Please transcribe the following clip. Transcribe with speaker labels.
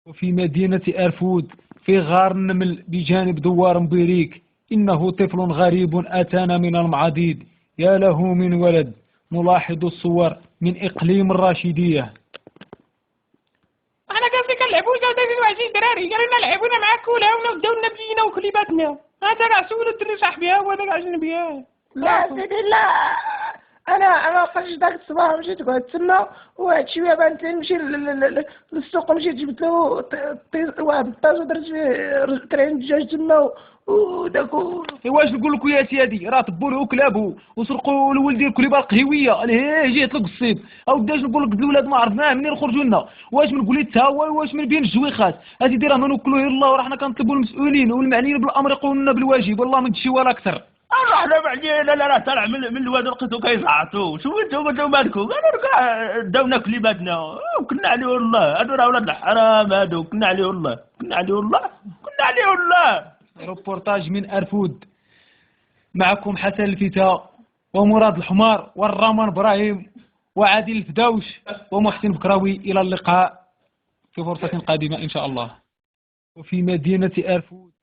Speaker 1: وفي مدينة أرفود في غار النمل بجانب دوار مبيريك إنه طفل غريب أتانا من المعاضيد، يا له من ولد. نلاحظ الصور من إقليم الراشدية.
Speaker 2: احنا قصدي كنلعبوا جوده واحد الدراري قالوا لنا لعبونا معاك ولا وداو لنا بلينا وكليباتنا. هذا كاع سولو الدري صاحبي وهذا كاع جنبيا.
Speaker 3: لا سيدي لا، انا خرجت داك الصباح مشيت قعدت تما وواحد شويه بانت نمشي للسوق مشيت جبت له واحد الطاج ودرت فيه كرعين الدجاج تما وداك.
Speaker 1: واش نقول لك يا سيدي، راه طبوا له كلابه وسرقوا الولد ديال كليبه القهويه ليه جيت لك الصيد. او داش نقول لك الولاد ما عرفناه منين خرجوا لنا، واش من قولي تا هو واش من بين الجويخات هذه ديرها ما نوكلوه الا الله، وراه حنا كنطلبوا المسؤولين والمعنيين بالامر يقولوا لنا بالواجب، والله ما تشي ولا اكثر.
Speaker 4: انا بعدين انا راه طالع من الواد لقيتو كيزعطوا شو انتم مالكم؟ انا كاع داونا كليباتنا وكنا عليه والله، هادو راه ولاد الحرام هادو، كنا عليه والله كنا عليه والله كنا عليه والله.
Speaker 1: روبورتاج من أرفود، معكم حسن الفتى ومراد الحمار والرامان إبراهيم وعادل الفداوش ومحسن بكراوي. إلى اللقاء في فرصة قادمة إن شاء الله. وفي مدينة أرفود